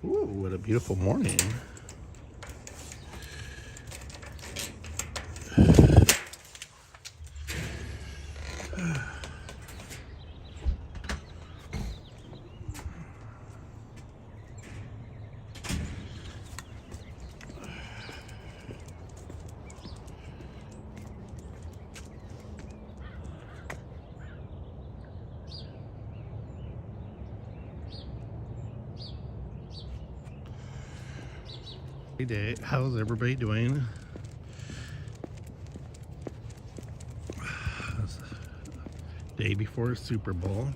Ooh, what a beautiful morning. Hey day, how's everybody doing? Day before Super Bowl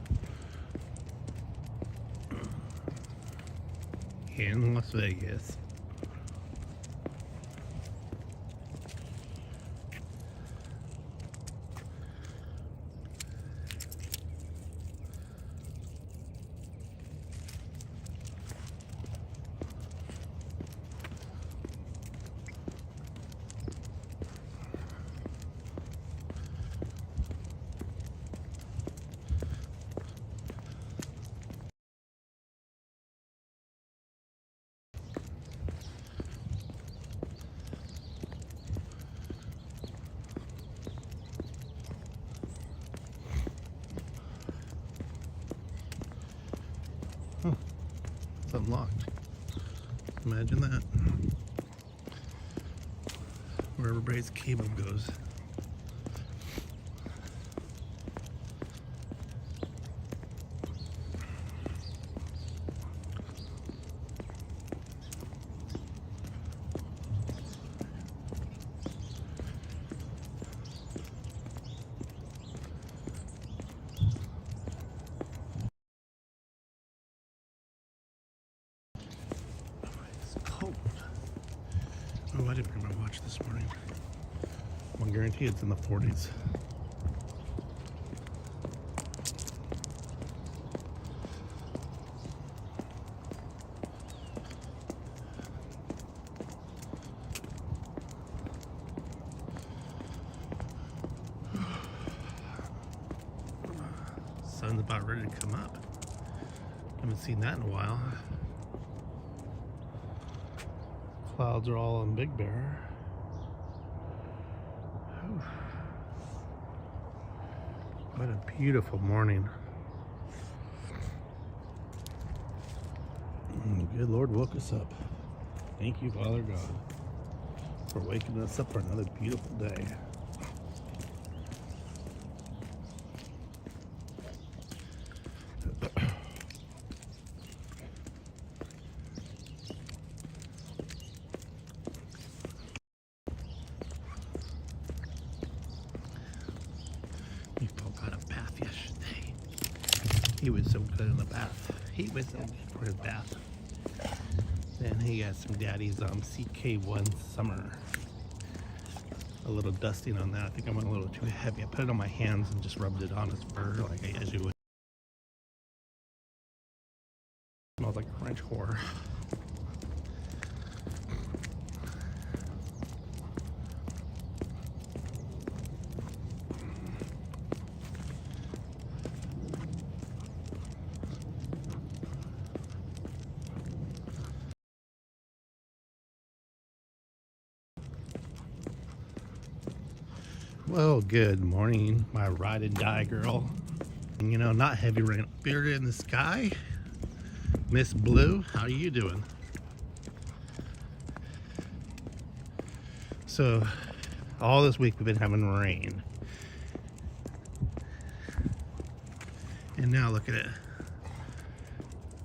in Las Vegas. Huh, it's unlocked. Imagine that. Where everybody's cable goes. Cold. Oh, I didn't bring my watch this morning. I guarantee it's in the 40s. Sun's about ready to come up. Haven't seen that in a while. Clouds are all on Big Bear. Whew. What a beautiful morning. Good Lord woke us up. Thank you, Father God, for waking us up for another beautiful day. Meatball got a bath yesterday. He was so good in the bath. He was so good for his bath. Then he got some daddy's CK1 Summer. A little dusting on that. I think I went a little too heavy. I put it on my hands and just rubbed it on his fur like I usually would. Smells like a French whore. Well, good morning, my ride and die girl. You know, not heavy rain. Bearded in the sky. Miss Blue, how are you doing? So, all this week we've been having rain. And now look at it.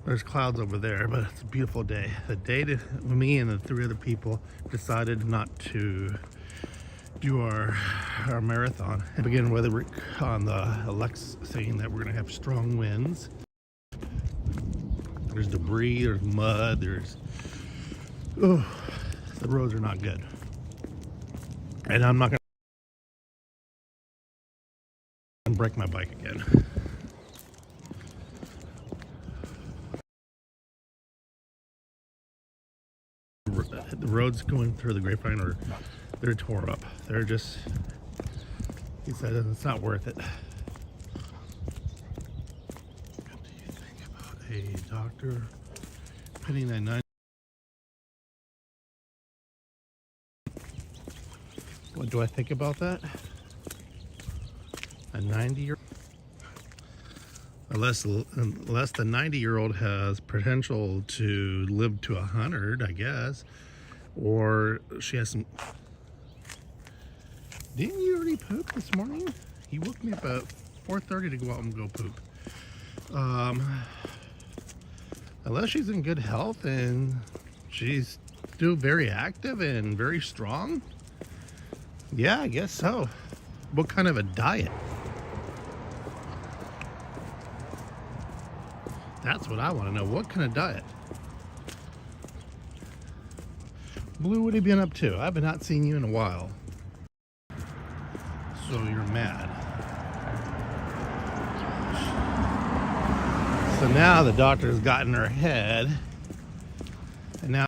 There's clouds over there, but it's a beautiful day. The day that me and the 3 other people decided not to do our marathon. And begin weather on the Alexa saying that we're gonna have strong winds. There's debris, there's mud, the roads are not good. And I'm not gonna break my bike again. The roads going through the Grapevine they're tore up. They're just, he said it's not worth it. What do you think about a doctor Putting a 9. What do I think about that? A 90-year, unless the 90-year-old has potential to live to 100, I guess, or she has some. Didn't you already poop this morning? You woke me up at 4:30 to go out and go poop. Unless she's in good health and she's still very active and very strong. Yeah, I guess so. What kind of a diet? That's what I want to know. What kind of diet? Blue, what have you been up to? I've not seen you in a while. So you're mad. So now the doctor's got in her head, and now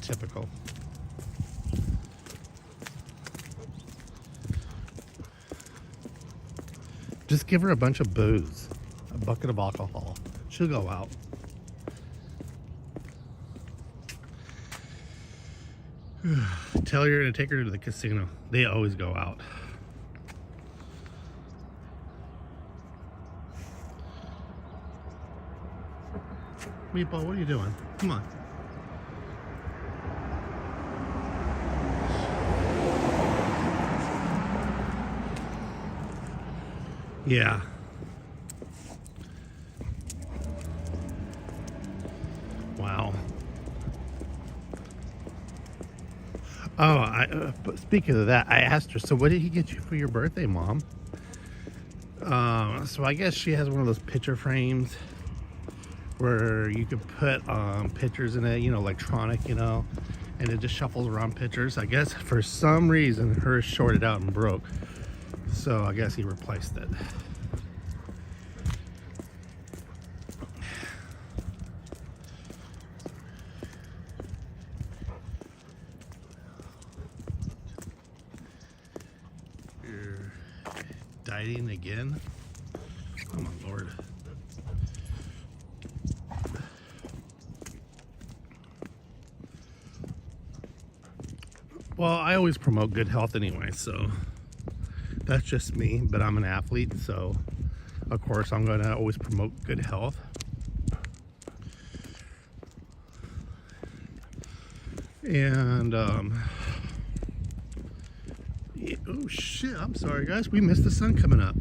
typical. Just give her a bunch of booze, a bucket of alcohol. She'll go out. Tell her you're gonna take her to the casino. They always go out. Meatball, what are you doing? Come on. Yeah. Wow. Oh, speaking of that, I asked her, so what did he get you for your birthday, Mom? So I guess she has one of those picture frames where you could put pictures in it, you know, electronic, you know, and it just shuffles around pictures. I guess for some reason hers shorted out and broke. So I guess he replaced it. You're dieting again? Oh my Lord. Well, I always promote good health anyway, so that's just me, but I'm an athlete, so of course I'm going to always promote good health. And yeah, oh shit, I'm sorry guys, we missed the sun coming up.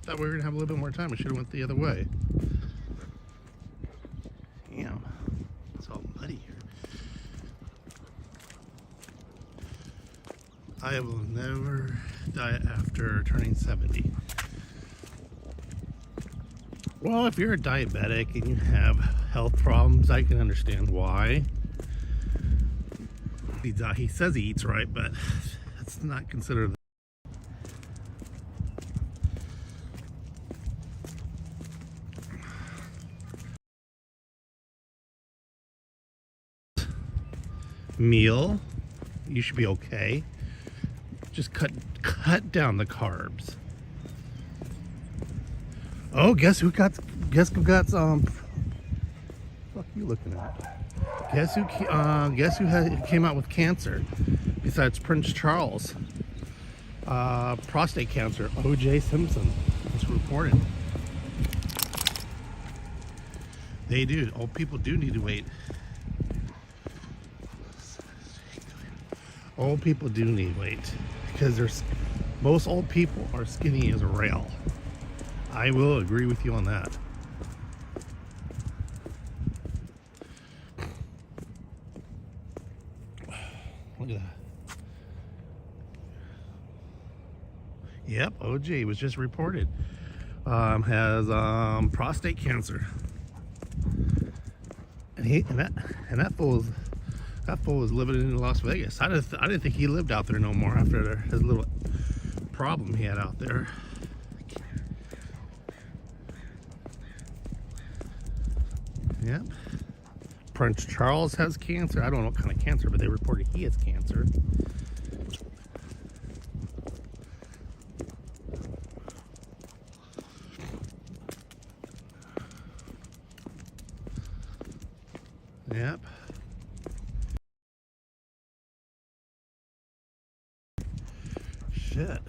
Thought we were gonna have a little bit more time. We should have went the other way. Damn, it's all muddy here. I will never diet after turning 70. Well, if you're a diabetic and you have health problems, I can understand why. He says he eats right, but that's not considered. Meal, you should be okay. Just cut down the carbs. Oh, guess who got fuck you looking at? Guess who came out with cancer besides Prince Charles? Prostate cancer. O.J. Simpson. It's reported. They do. Old people do need to wait. Old people do need weight because most old people are skinny as a rail. I will agree with you on that. Look at that. Yep, OJ was just reported. Has prostate cancer. And that fool is living in Las Vegas. I didn't think he lived out there no more after his little problem he had out there. Yep. Prince Charles has cancer. I don't know what kind of cancer, but they reported he has cancer. Yep. Shit.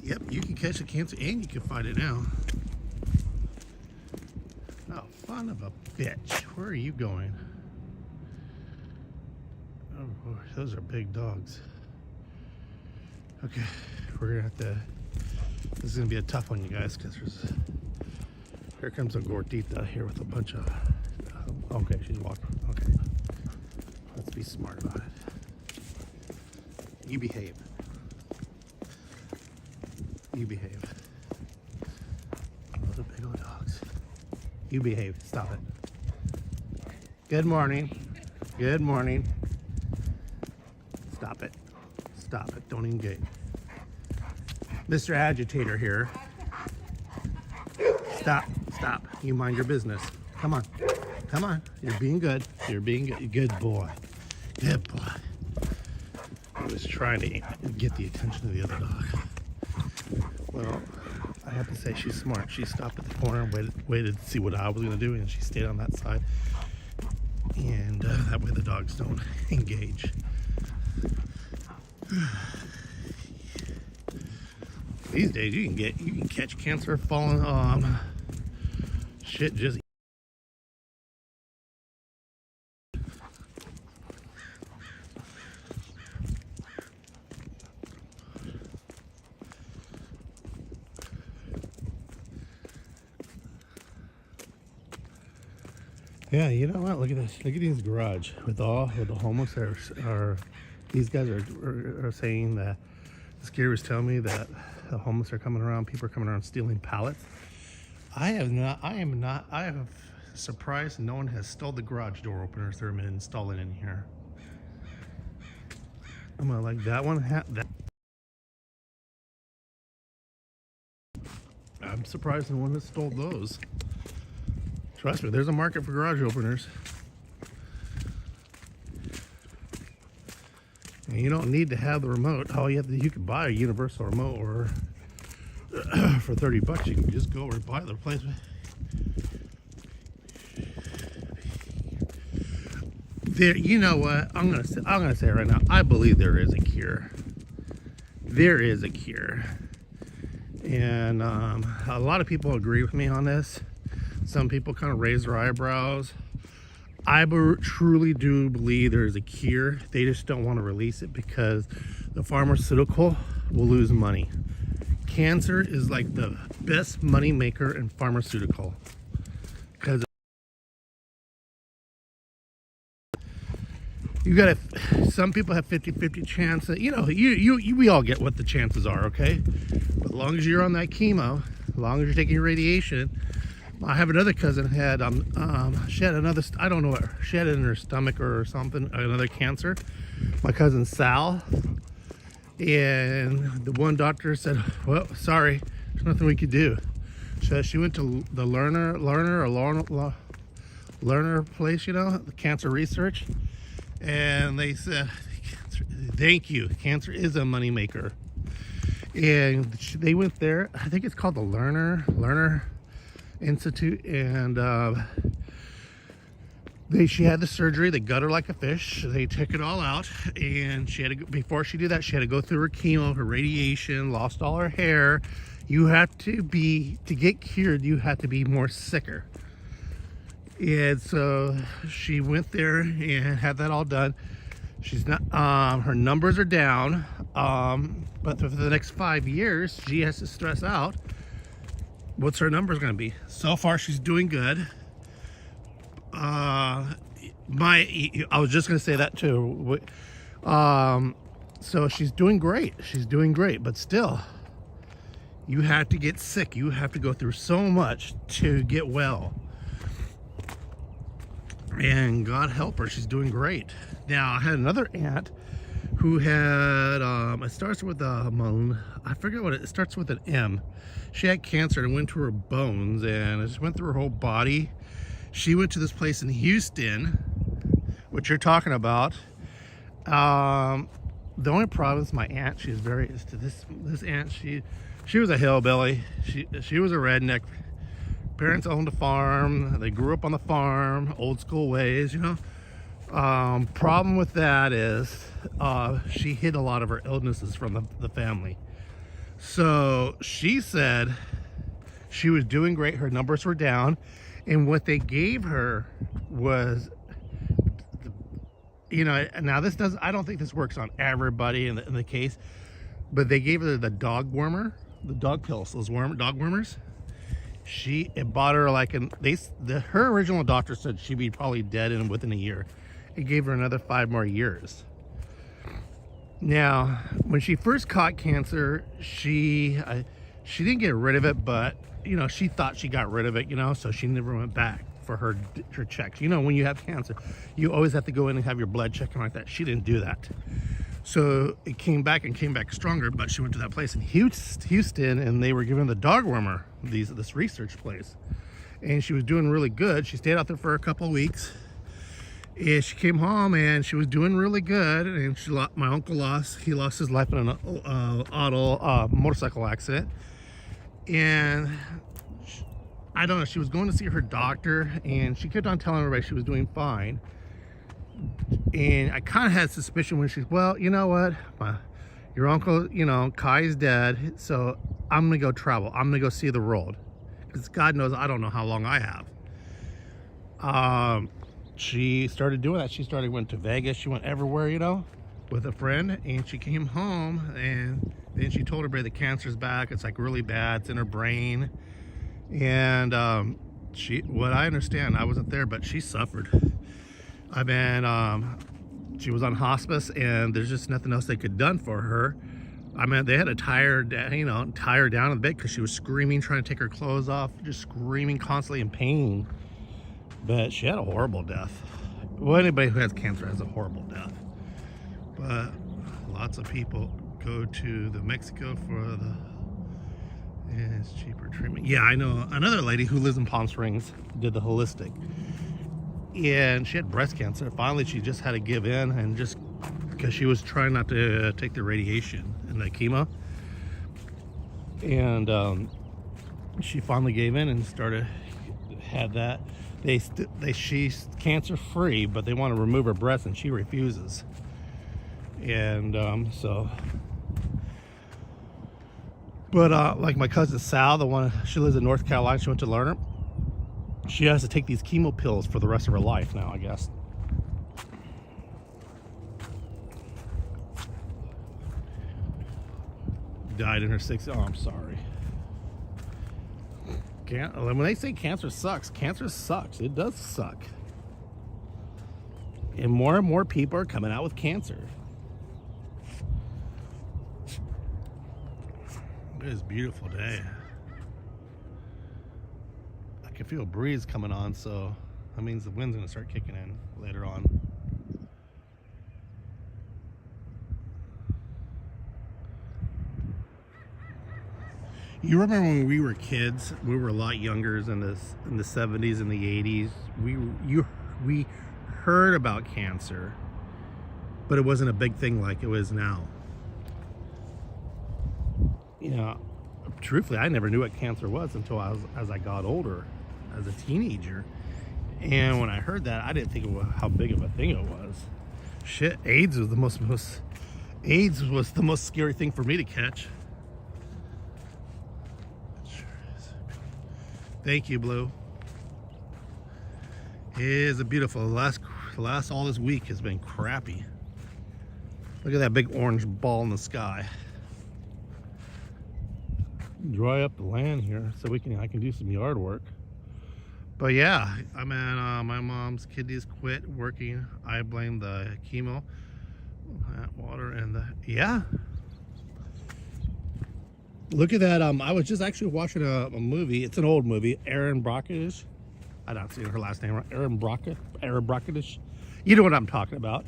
Yep, you can catch a cancer and you can fight it now. Oh, son of a bitch. Where are you going? Oh, boy, those are big dogs. Okay, we're gonna have to. This is gonna be a tough one, you guys, because here comes a gordita here with a bunch of. Okay, she's walking. Okay, let's be smart about it. You behave. You behave. Those are big old dogs. You behave. Stop it. Good morning. Good morning. Stop it. Stop it. Don't engage. Mr. Agitator here. Stop. Stop. You mind your business. Come on. Come on. You're being good. You're being good. Good boy. Good boy. I was trying to get the attention of the other dog. Well, I have to say she's smart. She stopped at the corner and waited to see what I was going to do, and she stayed on that side. And that way the dogs don't engage. These days you can catch cancer falling shit just. Yeah, you know what? Look at this. Look at this garage with the homeless are these guys are saying that this gear was telling me that the homeless are coming around, people are coming around stealing pallets. I am surprised no one has stole the garage door openers that have been installing in here. I'm gonna like that one. I'm surprised no one has stole those. Trust me, there's a market for garage openers. And you don't need to have the remote. All you have to, you can buy a universal remote, or for 30 bucks you can just go or buy the replacement. There, you know what? I'm gonna say it right now. I believe there is a cure. There is a cure, and a lot of people agree with me on this. Some people kind of raise their eyebrows. I truly do believe there is a cure. They just don't want to release it because the pharmaceutical will lose money. Cancer is like the best money maker in pharmaceutical, because you got to. Some people have 50-50 chance. You know, we all get what the chances are, okay? But as long as you're on that chemo, as long as you're taking radiation. I have another cousin had she had another, I don't know what she had in her stomach or something, another cancer. My cousin Sal, and the one doctor said, well, sorry, there's nothing we could do. So she went to the Lerner place, you know, the cancer research, and they said, thank you, cancer is a moneymaker. And they went there. I think it's called the Lerner Institute, and she had the surgery. They gut her like a fish. They took it all out, and she had to, before she did that, she had to go through her chemo, her radiation, lost all her hair. You have to get cured, you have to be more sicker. And so she went there and had that all done. She's not, her numbers are down, but for the next 5 years she has to stress out what's her numbers going to be. So far she's doing good. I was just going to say that too. So she's doing great. She's doing great, but still, you have to get sick. You have to go through so much to get well. And God help her, she's doing great. Now, I had another aunt who had, it starts with I forget what it starts with an M. She had cancer and went to her bones, and it just went through her whole body. She went to this place in Houston what you're talking about. The only problem is my aunt. She's very this aunt. She was a hillbilly. She was a redneck. Parents owned a farm. They grew up on the farm, old school ways, you know. Problem with that is she hid a lot of her illnesses from the family. So she said she was doing great. Her numbers were down, and what they gave her was, you know, now this doesn't, I don't think this works on everybody in the case, but they gave her the dog wormer, the dog pills, those dog wormers. It bought her like her original doctor said she'd be probably dead within a year. It gave her another 5 more years. Now, when she first caught cancer, she didn't get rid of it, but you know, she thought she got rid of it, you know, so she never went back for her checks. You know, when you have cancer, you always have to go in and have your blood checked and like that. She didn't do that. So it came back stronger, but she went to that place in Houston, and they were giving her the dog wormer, this research place. And she was doing really good. She stayed out there for a couple of weeks. And she came home and she was doing really good. And my uncle lost his life in an motorcycle accident. And I don't know, she was going to see her doctor, and she kept on telling everybody she was doing fine. And I kind of had suspicion when she's, well, you know what, your uncle, you know, Kai's dead, so I'm gonna go travel. I'm gonna go see the world, because God knows I don't know how long I have. She started doing that. Went to Vegas. She went everywhere, you know, with a friend. And she came home, and then she told everybody the cancer's back. It's like really bad. It's in her brain. And what I understand, I wasn't there, but she suffered. She was on hospice, and there's just nothing else they could done for her. I mean, they had to tie her down in the bed because she was screaming, trying to take her clothes off, just screaming constantly in pain. But she had a horrible death. Well, anybody who has cancer has a horrible death. But lots of people go to Mexico for it's cheaper treatment. Yeah, I know another lady who lives in Palm Springs did the holistic, and she had breast cancer. Finally, she just had to give in, and just because she was trying not to take the radiation and the chemo, and she finally gave in and had that. She's cancer free, but they want to remove her breast, and she refuses. And like my cousin Sal, she lives in North Carolina, she went to Lerner. She has to take these chemo pills for the rest of her life now, I guess. Died in her 60s. Oh, I'm sorry. When they say cancer sucks. It does suck. And more people are coming out with cancer. It is a beautiful day. I can feel a breeze coming on, so that means the wind's gonna start kicking in later on. You remember when we were kids? We were a lot younger in the 70s and the 80s. We heard about cancer, but it wasn't a big thing like it is now. You know, truthfully, I never knew what cancer was until as I got older, as a teenager. And when I heard that, I didn't think how big of a thing it was. Shit, AIDS was the most scary thing for me to catch. Thank you, Blue. It is a beautiful. The last all this week has been crappy. Look at that big orange ball in the sky. Dry up the land here so I can do some yard work. But yeah, I mean, my mom's kidneys quit working. I blame the chemo, that water, and yeah. Look at that. I was just actually watching a movie. It's an old movie. Erin Brockovich. I don't see her last name right. Erin Brockovich. You know what I'm talking about.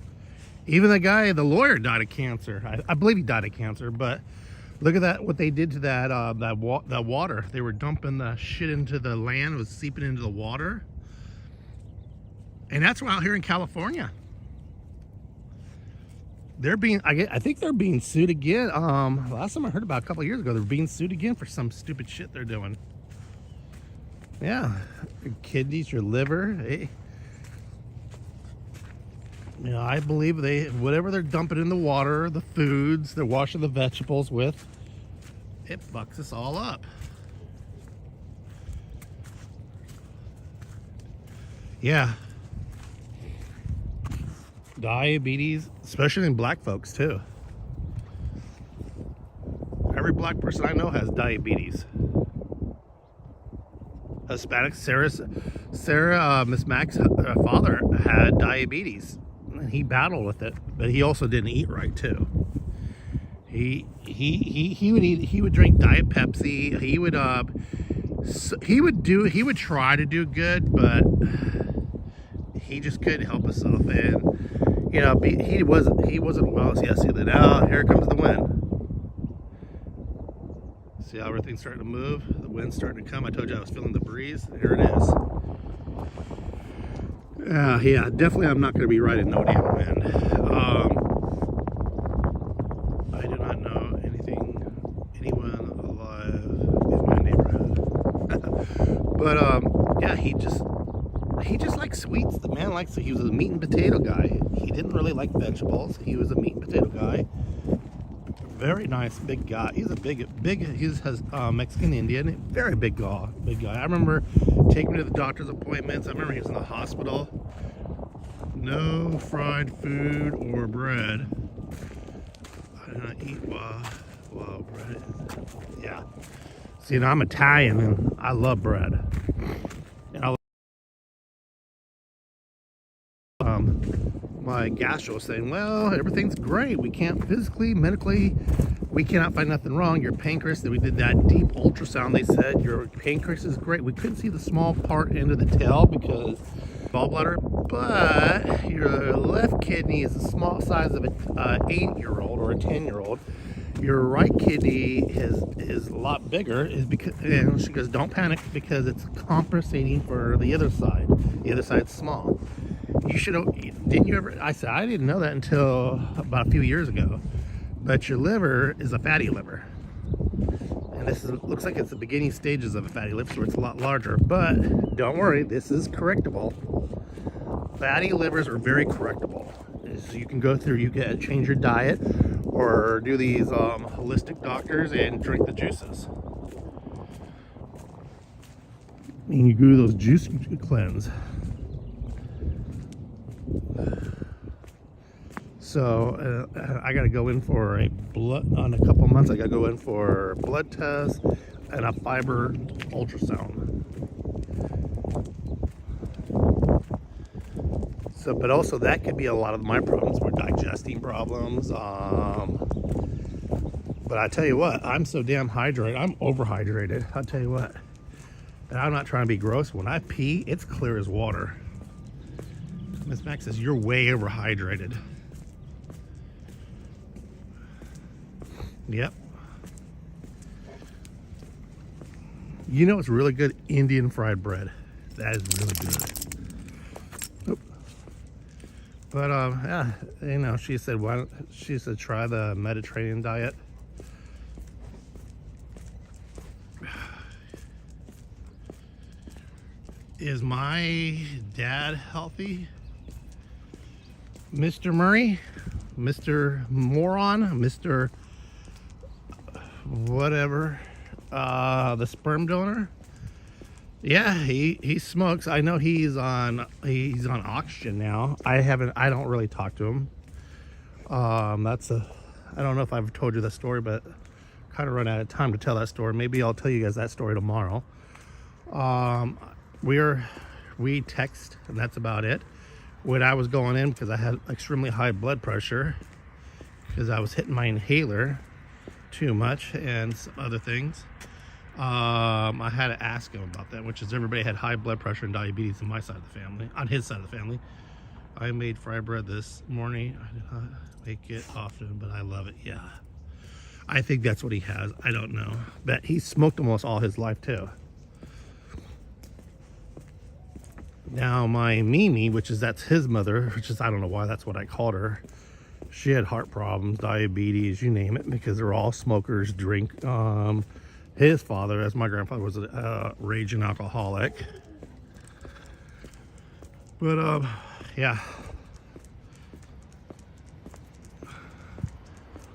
Even the lawyer died of cancer. I believe he died of cancer. But look at that. What they did to that water. They were dumping the shit into the land. It was seeping into the water. And that's out here in California. I think they're being sued again. Last time I heard about a couple of years ago, they're being sued again for some stupid shit they're doing. Yeah, your kidneys, your liver. Hey, you know, I believe whatever they're dumping in the water, the foods, they're washing the vegetables with, it fucks us all up. Yeah. Diabetes, especially in black folks too. Every black person I know has diabetes. Hispanic, Sarah, Miss Mac's father had diabetes. He battled with it, but he also didn't eat right too. He would drink Diet Pepsi. He would try to do good, but he just couldn't help himself. And you know, he wasn't well. So yeah, see that now. Here comes the wind. See how everything's starting to move? The wind's starting to come. I told you I was feeling the breeze. Here it is. Yeah, definitely I'm not going to be riding no damn wind. I do not know anyone alive in my neighborhood. But yeah, he just likes sweets. The man likes, he was a meat and potato guy. He didn't really like vegetables. He was a meat and potato guy. Very nice, big guy. He's a big. He's Mexican Indian. Very big guy. I remember taking him to the doctor's appointments. I remember he was in the hospital. No fried food or bread. I do not eat while bread. Yeah. See, you know, I'm Italian and I love bread. And my gastro was saying, well, everything's great. We can't physically, medically, we cannot find nothing wrong. Your pancreas, that we did that deep ultrasound, they said your pancreas is great. We couldn't see the small part end of the tail because gallbladder, but your left kidney is the small size of an 8-year-old or a 10-year-old. Your right kidney is a lot bigger, and she goes, don't panic because it's compensating for the other side. The other side's small. You should, didn't you ever, I said, I didn't know that until about a few years ago, but your liver is a fatty liver. And this looks like it's the beginning stages of a fatty liver, so it's a lot larger, but don't worry, this is correctable. Fatty livers are very correctable. So you can go through, you can change your diet or do these holistic doctors and drink the juices. And you do those juice cleanse. So I got to go in for a on a couple months. I got to go in for a blood test and a fiber ultrasound. So, but also that could be a lot of my problems were digesting problems. But I tell you what, I'm so damn hydrated. I'm overhydrated. I'll tell you what. And I'm not trying to be gross. When I pee, it's clear as water. Miss Max says, you're way overhydrated. Yep. You know it's really good? Indian fried bread. That is really good. Oop. But yeah, you know, she said try the Mediterranean diet. Is my dad healthy? Mr. Murray? Mr. Moron? Mr. whatever, the sperm donor? Yeah, he smokes. I know he's on oxygen now. I don't really talk to him. I don't know if I've told you that story, but kind of run out of time to tell that story. Maybe I'll tell you guys that story tomorrow. We text, and that's about it. When I was going in, because I had extremely high blood pressure, because I was hitting my inhaler too much and some other things, I had to ask him about that, which is everybody had high blood pressure and diabetes on my side of the family, on his side of the family. I made fried bread this morning. I did not make it often, but I love it. Yeah, I think that's what he has. I don't know, but he smoked almost all his life too. Now my Mimi, that's his mother, which is, I don't know why that's what I called her. She had heart problems, diabetes, you name it, because they're all smokers, drink. His father, as my grandfather, was a raging alcoholic. But yeah.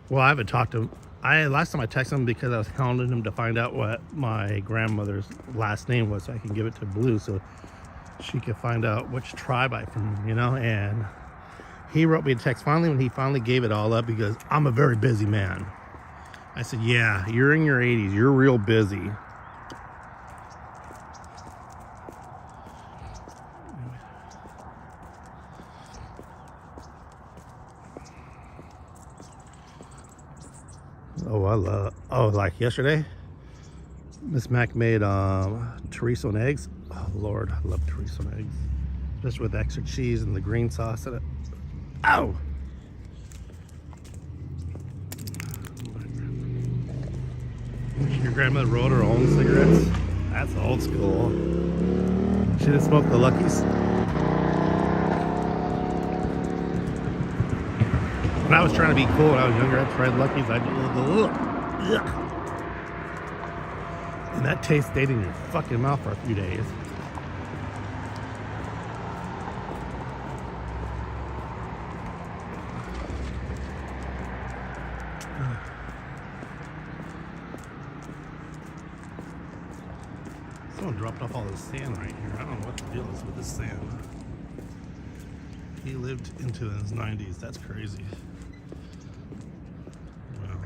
Well, I haven't talked to him. Last time I texted him because I was hounding him to find out what my grandmother's last name was so I can give it to Blue so she could find out which tribe I'm from, you know. And he wrote me a text finally when he finally gave it all up because I'm a very busy man. I said, yeah, you're in your 80s. You're real busy. Oh, like yesterday, Miss Mac made chorizo and eggs. Oh Lord, I love chorizo and eggs, just with extra cheese and the green sauce in it. Ow! Your grandmother rolled her own cigarettes. That's old school. She didn't smoke the Luckies. When I was trying to be cool when I was younger, I tried Luckies. I did and that taste stayed in your fucking mouth for a few days. Someone dropped off all this sand right here. I don't know what the deal is with this sand. He lived into his 90s. That's crazy. Wow.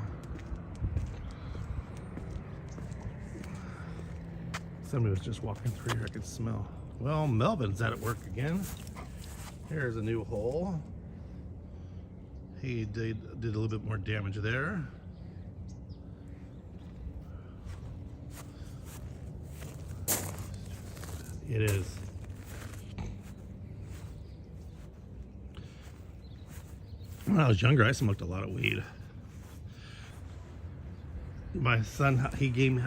Somebody was just walking through here. I could smell. Well, Melvin's at work again. Here's a new hole. He did a little bit more damage there. It is. When I was younger, I smoked a lot of weed. My son, he gave me,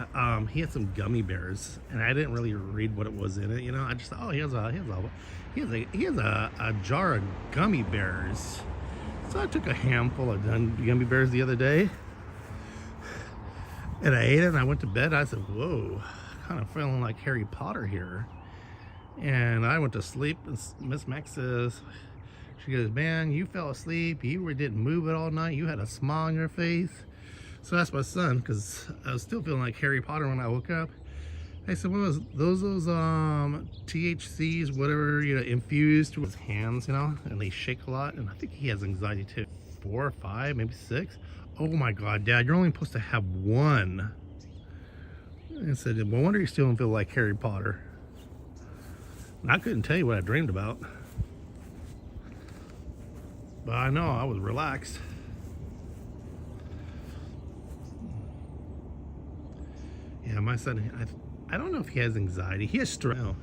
he had some gummy bears, and I didn't really read what it was in it. You know, I just thought, oh, he has a jar of gummy bears. So I took a handful of gummy bears the other day, and I ate it. And I went to bed. I said, whoa, kind of feeling like Harry Potter here. And I went to sleep, and Miss Max says, she goes, man, you fell asleep. You didn't move it all night. You had a smile on your face. So that's my son, because I was still feeling like Harry Potter when I woke up. I said, what was those THCs, whatever, you know, infused to his hands, you know, and they shake a lot. And I think he has anxiety too. 4 or 5, maybe 6. Oh my God, Dad, you're only supposed to have 1. And I said, no wonder you still don't feel like Harry Potter. And I couldn't tell you what I dreamed about. But I know I was relaxed. Yeah, my son, I don't know if he has anxiety. He has stress. You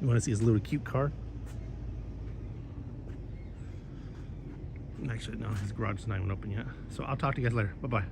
want to see his little cute car? Actually, no, his garage is not even open yet. So I'll talk to you guys later. Bye-bye.